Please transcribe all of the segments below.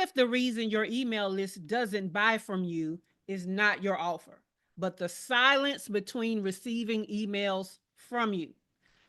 If the reason your email list doesn't buy from you is not your offer, but the silence between receiving emails from you?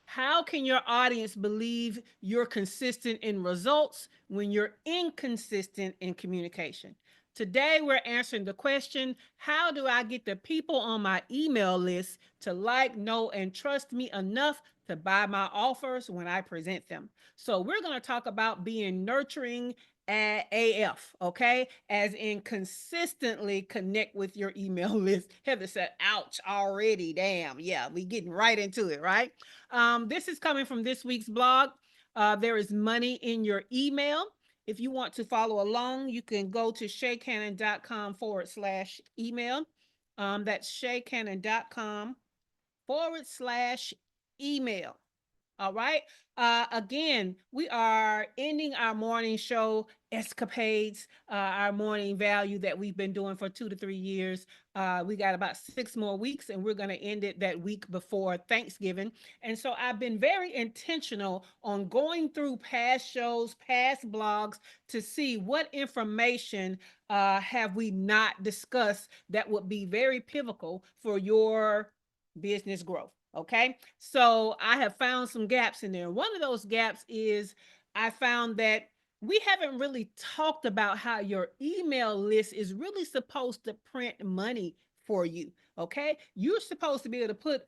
How can your audience believe you're consistent in results when you're inconsistent in communication? Today, we're answering the question, how do I get the people on my email list to like, know, and trust me enough to buy my offers when I present them? So, we're going to talk about being nurturing at AF, okay? As in consistently connect with your email list. Heather said, ouch, already. Damn. Yeah, we getting right into it, right? This is coming from this week's blog. There is money in your email. If you want to follow along, you can go to shaycannon.com/email. That's shaycannon.com/email. All right. Again, we are ending our morning show escapades, our morning value that we've been doing for 2 to 3 years. We got about 6 more weeks, and we're going to end it that week before Thanksgiving. And so I've been very intentional on going through past shows, past blogs to see what information have we not discussed that would be very pivotal for your business growth. Okay. So I have found some gaps in there. One of those gaps is I found that we haven't really talked about how your email list is really supposed to print money for you. Okay. You're supposed to be able to put,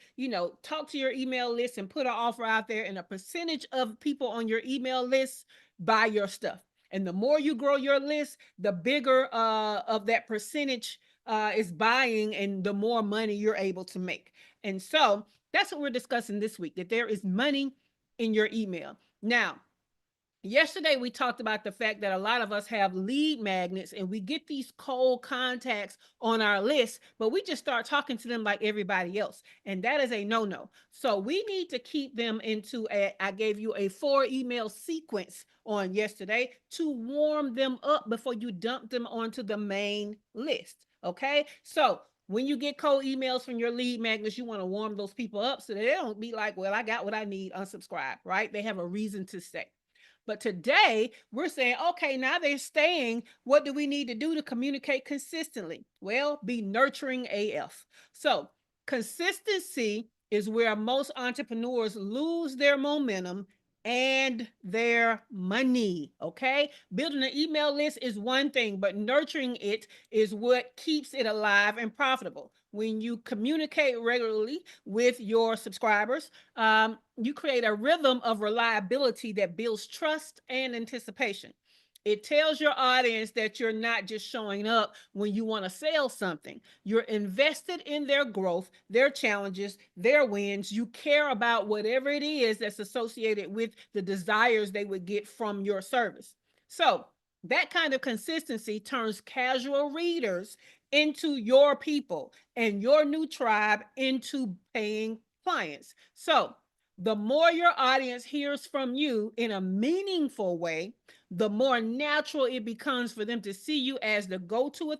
talk to your email list and put an offer out there, and a percentage of people on your email list buy your stuff. And the more you grow your list, the bigger of that percentage is buying, and the more money you're able to make. And so that's what we're discussing this week, that there is money in your email. Now, yesterday we talked about the fact that a lot of us have lead magnets, and we get these cold contacts on our list, but we just start talking to them like everybody else. And that is a no-no. So we need to keep them into I gave you a 4 email sequence on yesterday to warm them up before you dump them onto the main list. Okay. So when you get cold emails from your lead magnets, you want to warm those people up so they don't be like, well, I got what I need, unsubscribe, right? They have a reason to stay. But today we're saying, okay, now they're staying. What do we need to do to communicate consistently? Well, be nurturing AF. So, consistency is where most entrepreneurs lose their momentum and their money. Okay. Building an email list is one thing, but nurturing it is what keeps it alive and profitable. When you communicate regularly with your subscribers, you create a rhythm of reliability that builds trust and anticipation. It tells your audience that you're not just showing up when you want to sell something. You're invested in their growth, their challenges, their wins. You care about whatever it is that's associated with the desires they would get from your service. So, that kind of consistency turns casual readers into your people, and your new tribe into paying clients. So, the more your audience hears from you in a meaningful way, the more natural it becomes for them to see you as the go-to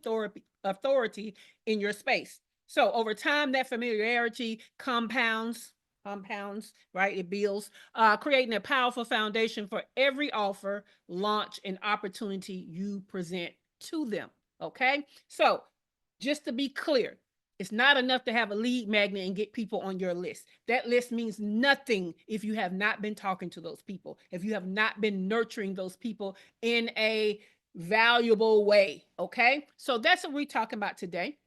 authority in your space. So over time, that familiarity compounds, right? It builds, creating a powerful foundation for every offer, launch, and opportunity you present to them. Okay. So just to be clear, it's not enough to have a lead magnet and get people on your list. That list means nothing if you have not been talking to those people, if you have not been nurturing those people in a valuable way. Okay. So that's what we're talking about today.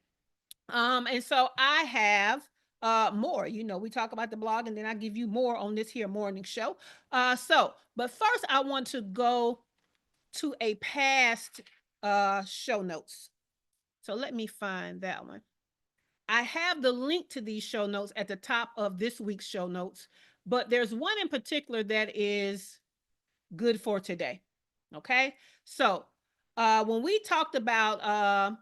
And so I have more. We talk about the blog, and then I give you more on this here morning show. But first I want to go to a past show notes. So let me find that one. I have the link to these show notes at the top of this week's show notes, but there's one in particular that is good for today. Okay. So, when we talked about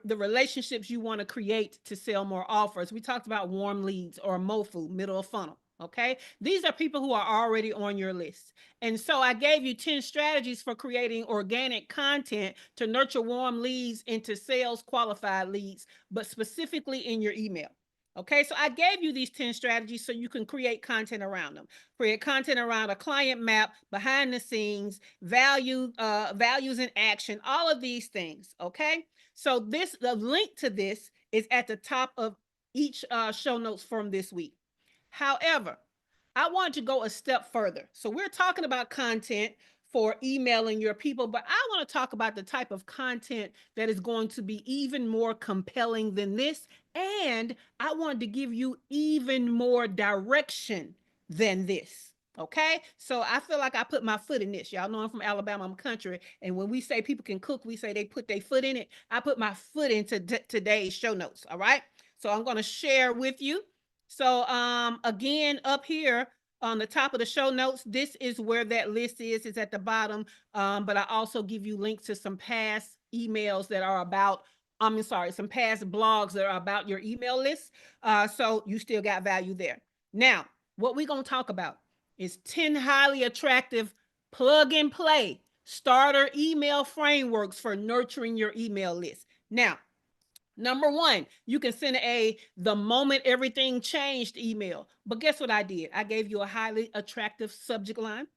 the relationships you want to create to sell more offers, we talked about warm leads or MOFU, middle of funnel. Okay. These are people who are already on your list. And so I gave you 10 strategies for creating organic content to nurture warm leads into sales qualified leads, but specifically in your email. Okay, so I gave you these 10 strategies so you can create content around them. Create content around a client map, behind the scenes, values in action, all of these things. Okay, so the link to this is at the top of each show notes from this week. However, I want to go a step further. So we're talking about content for emailing your people, but I want to talk about the type of content that is going to be even more compelling than this. And I wanted to give you even more direction than this. Okay, so I feel like I put my foot in this. Y'all know I'm from Alabama, I'm country, and when we say people can cook, we say they put their foot in it. I put my foot into today's show notes. All right, so I'm going to share with you. So again, up here on the top of the show notes, this is where that list is. It's at the bottom. But I also give you links to some past emails that are about, some past blogs that are about your email list. So you still got value there. Now, what we're going to talk about is 10 highly attractive plug and play starter email frameworks for nurturing your email list. Now, number one, you can send the moment everything changed email. But guess what I did? I gave you a highly attractive subject line.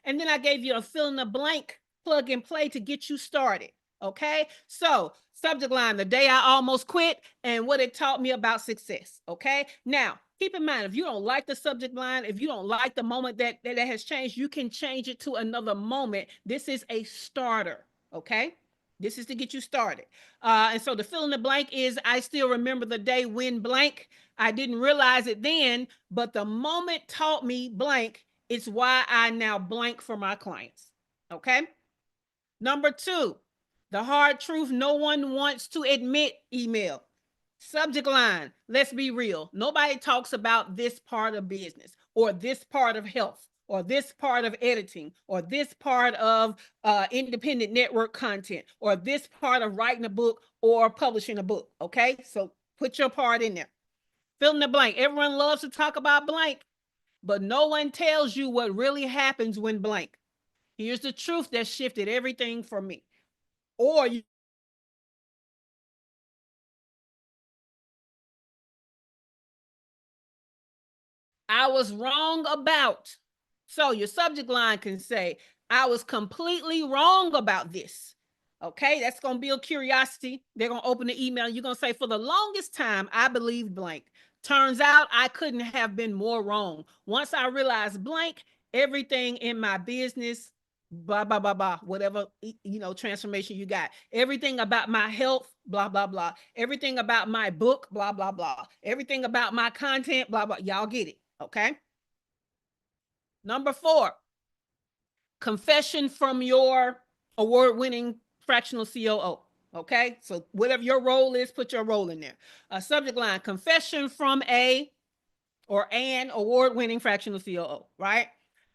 And then I gave you a fill in the blank plug and play to get you started. Okay. So, subject line, the day I almost quit and what it taught me about success. Okay. Now, keep in mind, if you don't like the subject line, if you don't like the moment that has changed, you can change it to another moment. This is a starter. Okay. This is to get you started. And so the fill in the blank is I still remember the day when blank. I didn't realize it then, but the moment taught me blank. It's why I now blank for my clients. Okay. Number two, the hard truth no one wants to admit email. Subject line, let's be real. Nobody talks about this part of business or this part of health or this part of editing or this part of independent network content or this part of writing a book or publishing a book. Okay. So put your part in there. Fill in the blank. Everyone loves to talk about blank, but no one tells you what really happens when blank. Here's the truth that shifted everything for me. Or you I was wrong about. So your subject line can say, I was completely wrong about this. Okay, that's going to build curiosity. They're going to open the email. You're going to say, for the longest time, I believed blank. Turns out I couldn't have been more wrong. Once I realized blank, everything in my business, blah, blah, blah, blah, whatever, transformation you got, everything about my health, blah, blah, blah, everything about my book, blah, blah, blah, everything about my content, blah, blah. Y'all get it. Okay. Number four, confession from your award-winning fractional COO. Okay. So whatever your role is, put your role in there. Subject line, confession from a or an award-winning fractional COO, right?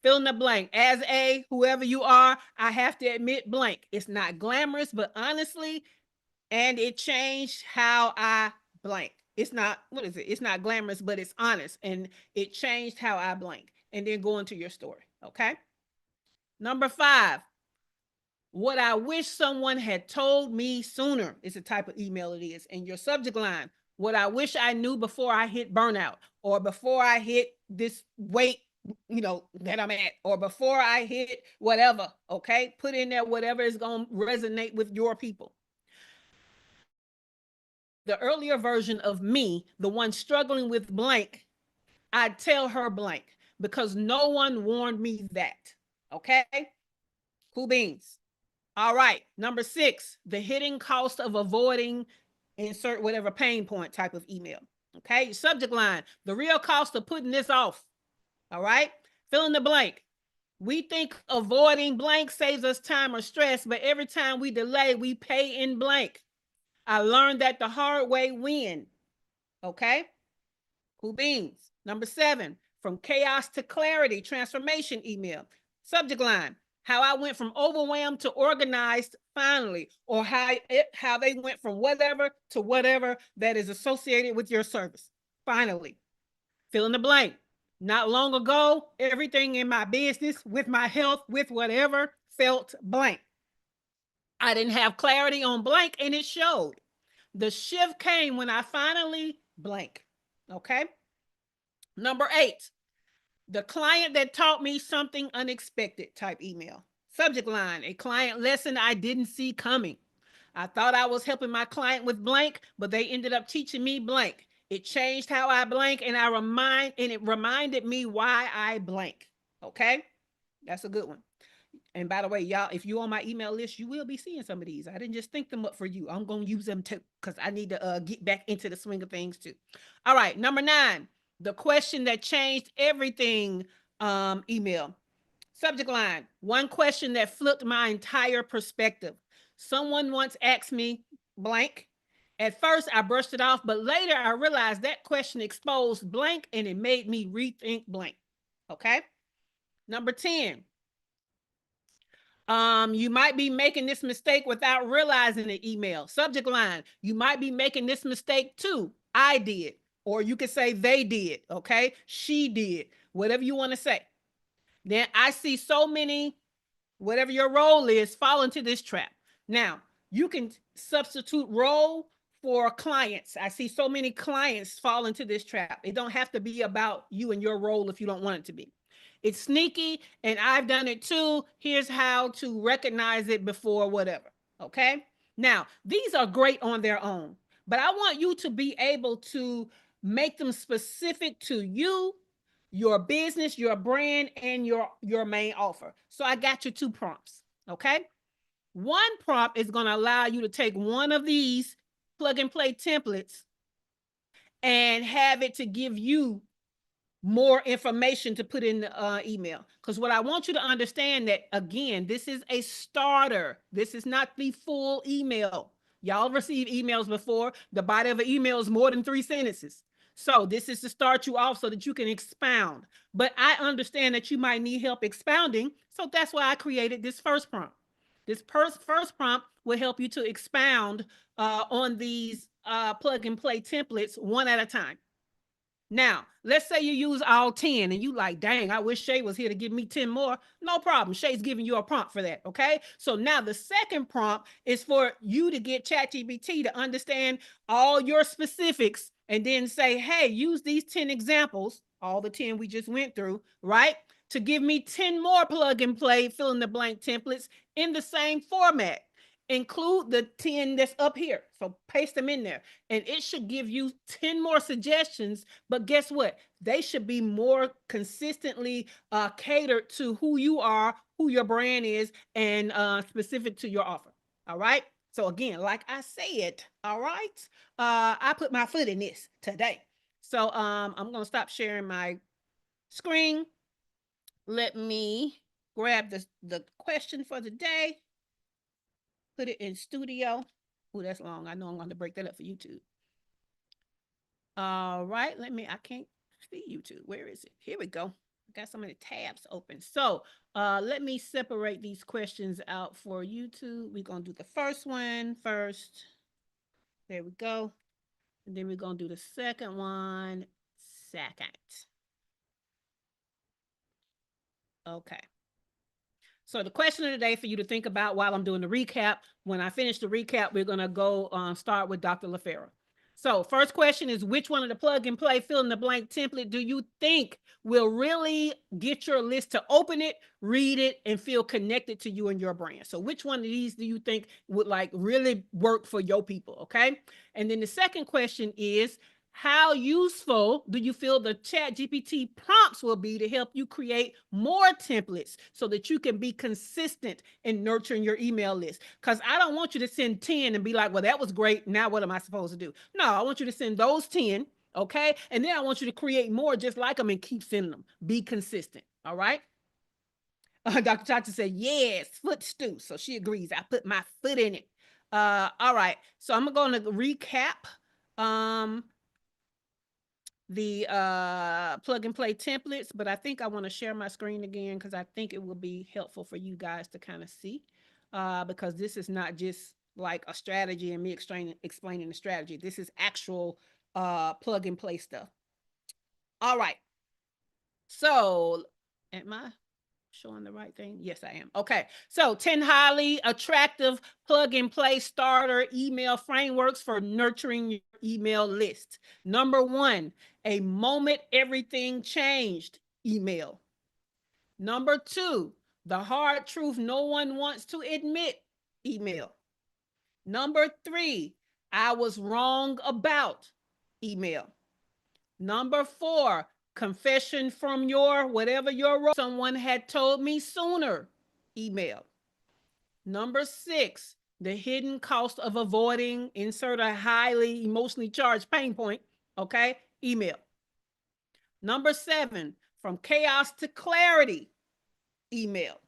Fill in the blank. As a whoever you are, I have to admit blank. It's not glamorous, but honestly, and it changed how I blank. It's not, what is it? It's not glamorous, but it's honest. And it changed how I blank. And then go into your story. Okay. Number five, what I wish someone had told me sooner is the type of email it is. And your subject line, what I wish I knew before I hit burnout or before I hit this weight, that I'm at, or before I hit whatever. Okay. Put in there whatever is going to resonate with your people. The earlier version of me, the one struggling with blank, I'd tell her blank because no one warned me that. Okay. Cool beans. All right. Number six, the hidden cost of avoiding insert whatever pain point type of email. Okay. Subject line, the real cost of putting this off. All right. Fill in the blank. We think avoiding blank saves us time or stress, but every time we delay, we pay in blank. I learned that the hard way when. Okay. Cool beans. Number seven, from chaos to clarity, transformation email. Subject line, how I went from overwhelmed to organized finally, or how they went from whatever to whatever that is associated with your service. Finally, fill in the blank. Not long ago, everything in my business, with my health, with whatever, felt blank. I didn't have clarity on blank, and it showed. The shift came when I finally blank. Okay. Number 8, the client that taught me something unexpected type email. Subject line, a client lesson I didn't see coming. I thought I was helping my client with blank, but they ended up teaching me blank. It changed how I blank, and it reminded me why I blank. Okay? That's a good one. And by the way, y'all, if you're on my email list, you will be seeing some of these. I didn't just think them up for you. I'm going to use them too because I need to get back into the swing of things too. All right, number 9, the question that changed everything email. Subject line, one question that flipped my entire perspective. Someone once asked me blank. At first, I brushed it off, but later I realized that question exposed blank and it made me rethink blank. Okay. Number 10, you might be making this mistake without realizing the email. Subject line, you might be making this mistake too. I did. Or you could say they did. Okay. She did. Whatever you want to say. Then I see so many, whatever your role is, fall into this trap. Now, you can substitute role for clients. I see so many clients fall into this trap. It don't have to be about you and your role if you don't want it to be. It's sneaky, and I've done it too. Here's how to recognize it before whatever. Okay? Now, these are great on their own, but I want you to be able to make them specific to you, your business, your brand, and your main offer. So I got you 2 prompts. Okay? One prompt is going to allow you to take one of these plug and play templates and have it to give you more information to put in the email. Because what I want you to understand that, again, this is a starter. This is not the full email. Y'all received emails before. The body of an email is more than 3 sentences. So this is to start you off so that you can expound. But I understand that you might need help expounding. So that's why I created this first prompt. This first prompt will help you to expound on these plug and play templates one at a time. Now, let's say you use all 10 and you like, dang, I wish Shay was here to give me 10 more. No problem. Shay's giving you a prompt for that. Okay. So now the second prompt is for you to get ChatGPT to understand all your specifics and then say, hey, use these 10 examples, all the 10 we just went through, right? To give me 10 more plug and play, fill in the blank templates in the same format. Include the 10 that's up here. So paste them in there. And it should give you 10 more suggestions. But guess what? They should be more consistently catered to who you are, who your brand is, and specific to your offer. All right. So again, like I said, all right, I put my foot in this today. So I'm going to stop sharing my screen. Let me grab the question for the day. Put it in studio. Oh, that's long. I know I'm going to break that up for YouTube. All right. I can't see YouTube. Where is it? Here we go. I got so many tabs open. So let me separate these questions out for YouTube. We're going to do the first one first. There we go. And then we're going to do the second one second. Okay. So the question of the day for you to think about while I'm doing the recap, when I finish the recap, we're going to go start with Dr. LaFera. So first question is, which one of the plug and play fill in the blank template do you think will really get your list to open it, read it, and feel connected to you and your brand? So which one of these do you think would like really work for your people? Okay. And then the second question is, how useful do you feel the ChatGPT prompts will be to help you create more templates so that you can be consistent in nurturing your email list? Because I don't want you to send 10 and be like, well, that was great. Now what am I supposed to do? No, I want you to send those 10. Okay. And then I want you to create more just like them and keep sending them. Be consistent. All right. Dr. Chacha said, yes, foot stew. So she agrees. I put my foot in it. All right. So I'm going to recap the plug and play templates, but I think I want to share my screen again because I think it will be helpful for you guys to kind of see because this is not just like a strategy and me explaining the strategy. This is actual plug and play stuff. All right. So am I showing the right thing? Yes, I am. Okay. So 10 highly attractive plug and play starter email frameworks for nurturing your email list. Number one, a moment everything changed email. Number two, the hard truth no one wants to admit email. Number three, I was wrong about email. Number four, confession from your whatever your role. Someone had told me sooner. Email. Number six, the hidden cost of avoiding insert a highly emotionally charged pain point. Okay. Email. Number seven, from chaos to clarity. Email.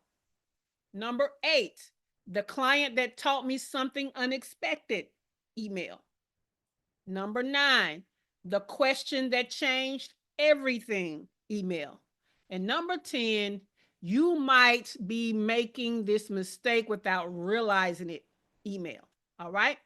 Number eight, the client that taught me something unexpected. Email. Number nine, the question that changed everything. Email. And number 10, you might be making this mistake without realizing it. Email. All right.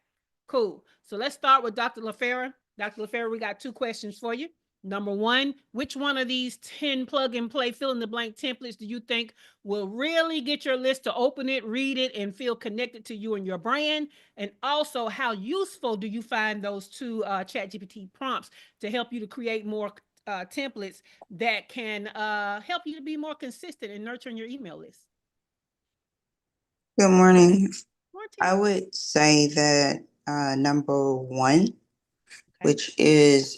Cool. So let's start with Dr. LaFera. Dr. LaFera, we got two questions for you. Number one, which one of these 10 plug and play fill in the blank templates do you think will really get your list to open it, read it, and feel connected to you and your brand? And also, how useful do you find those two ChatGPT prompts to help you to create more templates that can help you to be more consistent in nurturing your email list? Good morning. Martin. I would say that number one, Okay. which is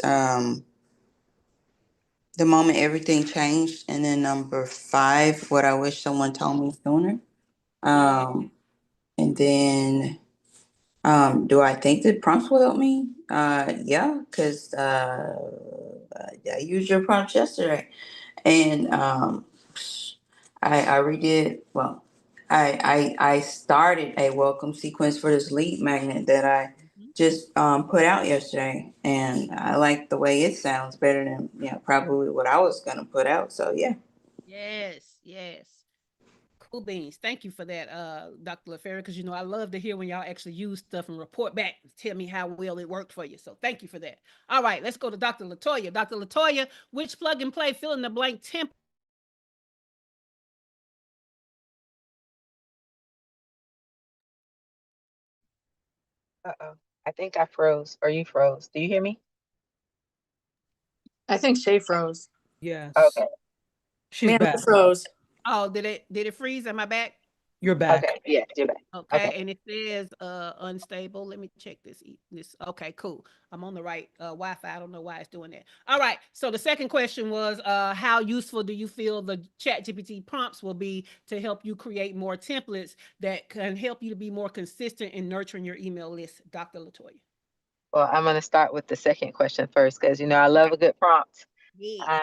the moment everything changed, and then number five, what I wish someone told me sooner. And then do I think that prompts will help me? Yeah, because I used your prompts yesterday, and I redid. Well, I started a welcome sequence for this lead magnet that I just put out yesterday, and I like the way it sounds better than probably what I was gonna put out. So yeah. Yes, yes. Cool beans. Thank you for that, Dr. LaFera, because I love to hear when y'all actually use stuff and report back and tell me how well it worked for you. So thank you for that. All right, let's go to Dr. Latoya. Dr. Latoya, which plug and play fill in the blank template? Uh-oh. I think I froze or you froze. Do you hear me? I think Shay froze. Yes. Okay. She's Ma'am, back. you froze. Oh, did it freeze? Am I back? You're back. Okay. Yeah, you're back. Okay, Okay. and it says unstable. Let me check this. Okay, cool. I'm on the right Wi-Fi. I don't know why it's doing that. All right. So the second question was how useful do you feel the Chat GPT prompts will be to help you create more templates that can help you to be more consistent in nurturing your email list, Dr. Latoya? Well, I'm gonna start with the second question first because I love a good prompt. Yes.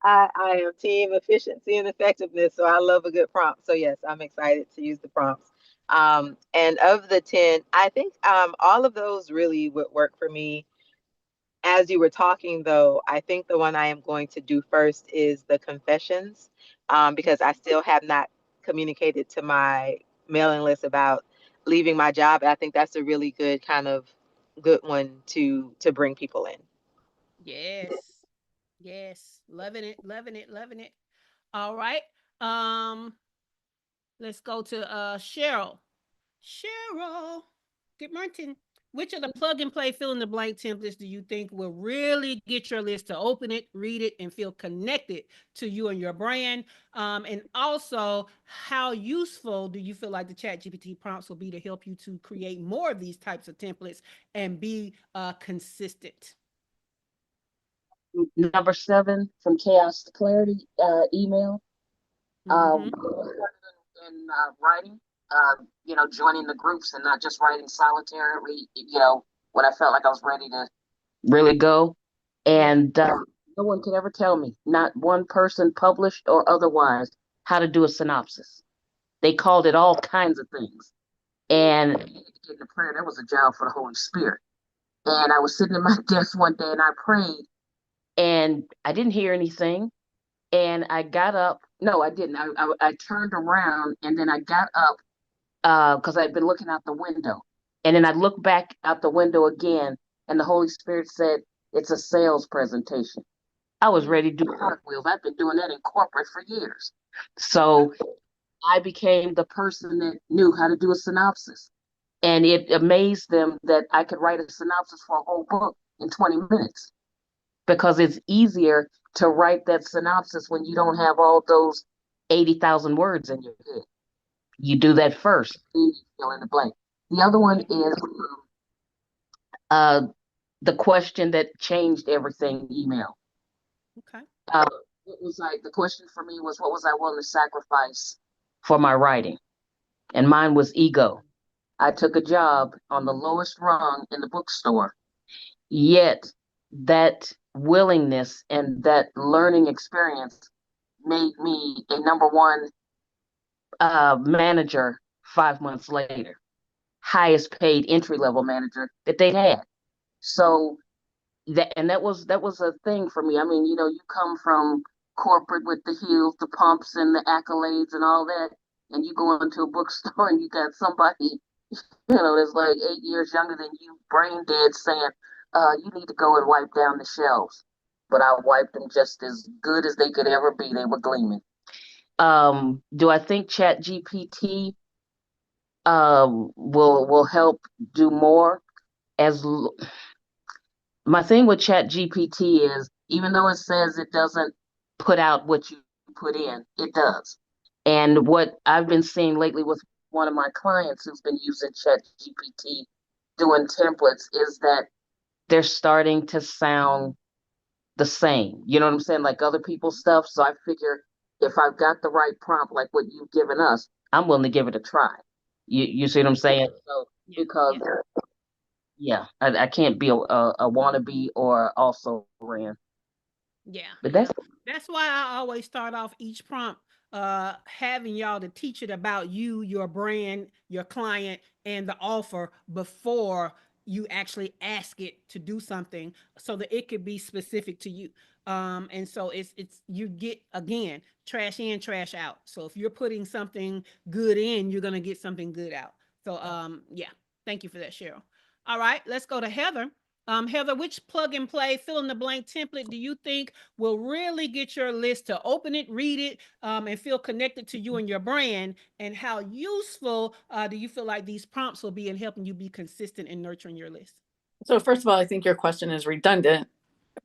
I am team efficiency and effectiveness, so I love a good prompt. So yes, I'm excited to use the prompts. And of the 10, I think all of those really would work for me. As you were talking, though, I think the one I am going to do first is the confessions, because I still have not communicated to my mailing list about leaving my job. And I think that's a really good one to bring people in. Yes. Yes. Loving it. Loving it. Loving it. All right. Um, let's go to Cheryl. Cheryl, good morning. Which of the plug and play fill in the blank templates do you think will really get your list to open it, read it, and feel connected to you and your brand? And also, how useful do you feel like the Chat GPT prompts will be to help you to create more of these types of templates and be consistent? Number 7, from chaos to clarity, email. Mm-hmm. In writing, joining the groups and not just writing solitarily, when I felt like I was ready to really go. And no one could ever tell me, not one person published or otherwise, how to do a synopsis. They called it all kinds of things. And getting to prayer, that was a job for the Holy Spirit. And I was sitting at my desk one day and I prayed and I didn't hear anything. And I got up. No, I didn't. I turned around and then I got up because I'd been looking out the window. And then I looked back out the window again, and the Holy Spirit said, "It's a sales presentation." I was ready to do cartwheels. I've been doing that in corporate for years. So I became the person that knew how to do a synopsis. And it amazed them that I could write a synopsis for a whole book in 20 minutes because it's easier to write that synopsis when you don't have all those 80,000 words in your head. You do that first, then you fill in the blank. The other one is uh, the question that changed everything email. Okay. It was like the question for me was, what was I willing to sacrifice for my writing? And mine was ego. I took a job on the lowest rung in the bookstore, yet that willingness and that learning experience made me a number one manager 5 months later, highest paid entry level manager that they'd had. So that was a thing for me. I mean, you come from corporate with the heels, the pumps, and the accolades and all that, and you go into a bookstore and you got somebody, that's like 8 years younger than you, brain dead, saying, "You need to go and wipe down the shelves." But I wiped them just as good as they could ever be. They were gleaming. Do I think Chat GPT will help do more? As My thing with Chat GPT is, even though it says it doesn't put out what you put in, it does. And what I've been seeing lately with one of my clients who's been using Chat GPT doing templates is that they're starting to sound the same. You know what I'm saying? Like other people's stuff. So I figure if I've got the right prompt, like what you've given us, I'm willing to give it a try. You see what I'm saying? So Yeah. because yeah, I can't be a wannabe or also ran. Yeah, But yeah. that's That's why I always start off each prompt having y'all to teach it about you, your brand, your client, and the offer before you actually ask it to do something so that it could be specific to you. And so it's you get again trash in, trash out. So if you're putting something good in, you're gonna get something good out. So yeah, thank you for that, Cheryl. All right, let's go to Heather. Heather, which plug and play fill in the blank template do you think will really get your list to open it, read it, and feel connected to you and your brand? And how useful do you feel like these prompts will be in helping you be consistent in nurturing your list? So first of all, I think your question is redundant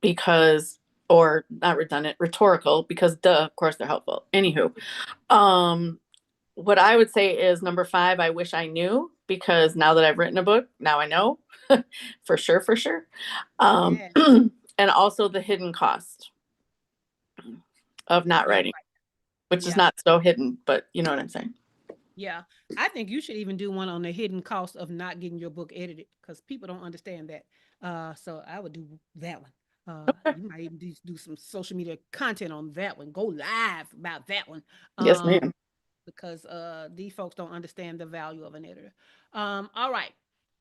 because, or not redundant, rhetorical because duh, of course they're helpful. Anywho, um, what I would say is number 5, I wish I knew, because now that I've written a book, now I know for sure, for sure. Yeah. And also the hidden cost of not Yeah. writing, which is Yeah. not so hidden, but you know what I'm saying. Yeah. I think you should even do one on the hidden cost of not getting your book edited because people don't understand that. So I would do that one. You might even do some social media content on that one. Go live about that one. Yes, Um, ma'am. because these folks don't understand the value of an editor. All right.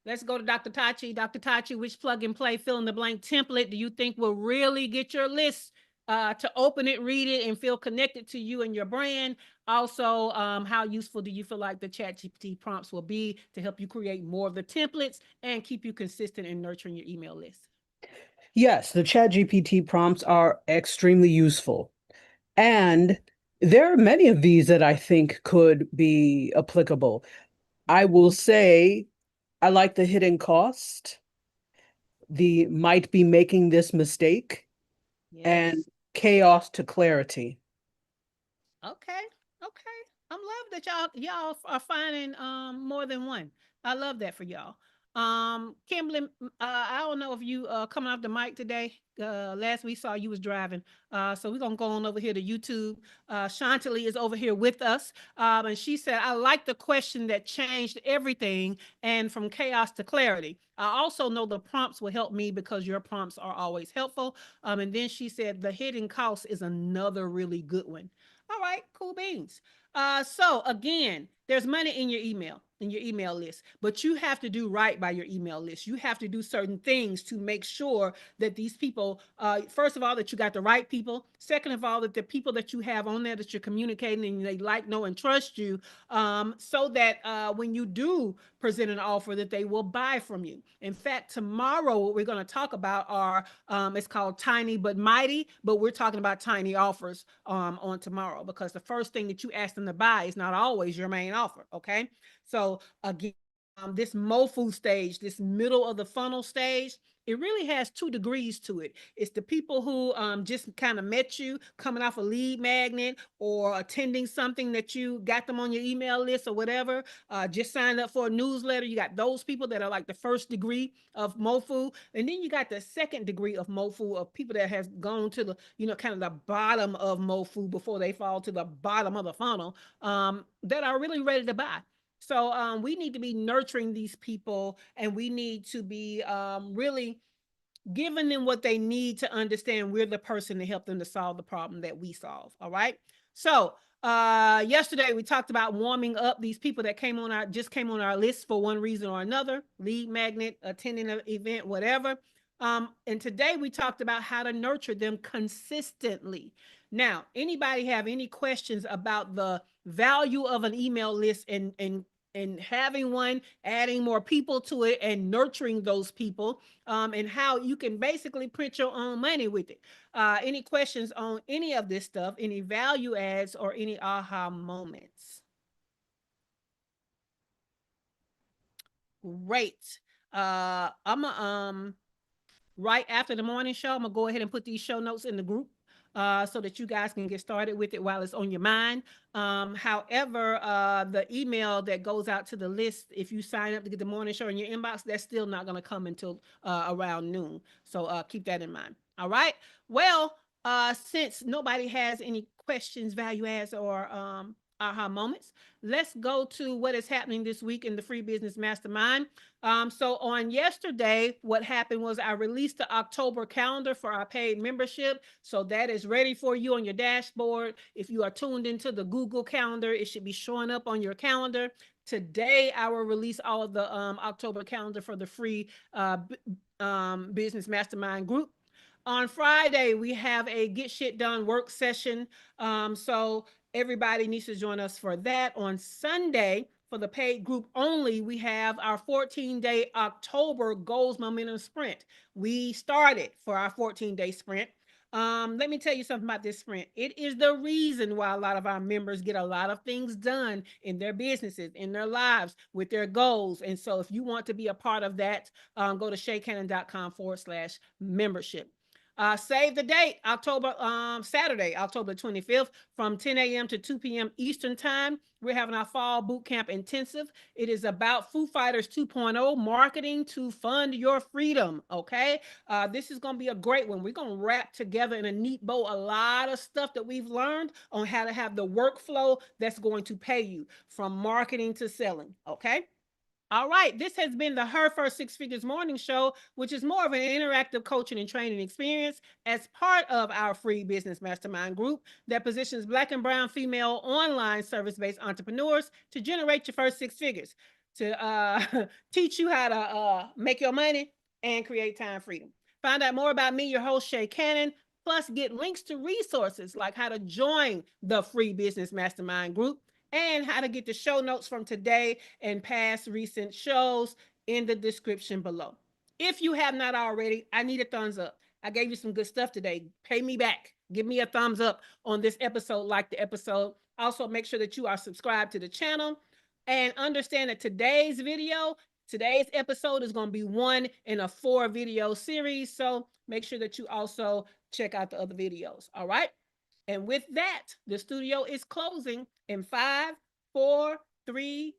Let's go to Dr. Tachi. Dr. Tachi, which plug and play fill in the blank template do you think will really get your list to open it, read it, and feel connected to you and your brand? Also, how useful do you feel like the ChatGPT prompts will be to help you create more of the templates and keep you consistent in nurturing your email list? Yes, the ChatGPT prompts are extremely useful. And there are many of these that I think could be applicable. I will say I like the hidden cost, the might be making this mistake, and Yes. chaos to clarity. Okay. Okay. I'm love that y'all are finding more than one. I love that for y'all. Kimberly, I don't know if you coming off the mic today. Last we saw you was driving. So we're gonna go on over here to YouTube. Chantilly is over here with us. And she said, I like the question that changed everything and from chaos to clarity. I also know the prompts will help me because your prompts are always helpful. And then she said the hidden cost is another really good one. All right, cool beans. So again, There's money in your email list, but you have to do right by your email list. You have to do certain things to make sure that these people, first of all, that you got the right people. Second of all, that the people that you have on there that you're communicating and they like, know, and trust you, so that when you do present an offer, that they will buy from you. In fact, tomorrow, what we're going to talk about are, it's called Tiny But Mighty, but we're talking about tiny offers on tomorrow, because the first thing that you ask them to buy is not always your main offer. Okay. So again, this MOFU stage, this middle of the funnel stage, it really has 2 degrees to it. It's the people who just kind of met you coming off a lead magnet or attending something that you got them on your email list or whatever, just signed up for a newsletter. You got those people that are like the first degree of MOFU. And then you got the second degree of MOFU, of people that has gone to the, kind of the bottom of MOFU before they fall to the bottom of the funnel, that are really ready to buy. So we need to be nurturing these people, and we need to be really giving them what they need to understand we're the person to help them to solve the problem that we solve. All right. So yesterday we talked about warming up these people that came on our list for one reason or another, lead magnet, attending an event, whatever. And today we talked about how to nurture them consistently. Now, anybody have any questions about the value of an email list and having one, adding more people to it, and nurturing those people, and how you can basically print your own money with it? Any questions on any of this stuff, any value adds, or any aha moments? Great. I'm right after the morning show, I'm gonna go ahead and put these show notes in the group, so that you guys can get started with it while it's on your mind. However, the email that goes out to the list, if you sign up to get the morning show in your inbox, that's still not going to come until around noon. So keep that in mind. All right. Well, since nobody has any questions, value adds, or aha moments, let's go to what is happening this week in the Free Business Mastermind. So on yesterday, what happened was I released the October calendar for our paid membership. So that is ready for you on your dashboard. If you are tuned into the Google Calendar, it should be showing up on your calendar. Today, I will release all of the October calendar for the free Business Mastermind group. On Friday, we have a Get Shit Done work session. So everybody needs to join us for that. On Sunday, for the paid group only, we have our 14-day October Goals Momentum Sprint. We started for our 14-day sprint. Let me tell you something about this sprint. It is the reason why a lot of our members get a lot of things done in their businesses, in their lives, with their goals. And so if you want to be a part of that, go to shaycannon.com/membership. Save the date, Saturday, October 25th, from 10 a.m. to 2 p.m. Eastern Time. We're having our fall boot camp intensive. It is about Foo Fighters 2.0, marketing to fund your freedom. Okay. This is going to be a great one. We're going to wrap together in a neat bow a lot of stuff that we've learned on how to have the workflow that's going to pay you from marketing to selling. Okay. All right, this has been the Her First Six Figures Morning Show, which is more of an interactive coaching and training experience as part of our free business mastermind group that positions Black and brown female online service-based entrepreneurs to generate your first 6 figures, to teach you how to make your money and create time freedom. Find out more about me, your host, Shay Cannon, plus get links to resources like how to join the free business mastermind group and how to get the show notes from today and past recent shows in the description below. If you have not already, I need a thumbs up. I gave you some good stuff today. Pay me back. Give me a thumbs up on this episode, like the episode. Also, make sure that you are subscribed to the channel and understand that today's episode is going to be 1 in a 4 video series. So make sure that you also check out the other videos. All right. And with that, the studio is closing in 5, 4, 3,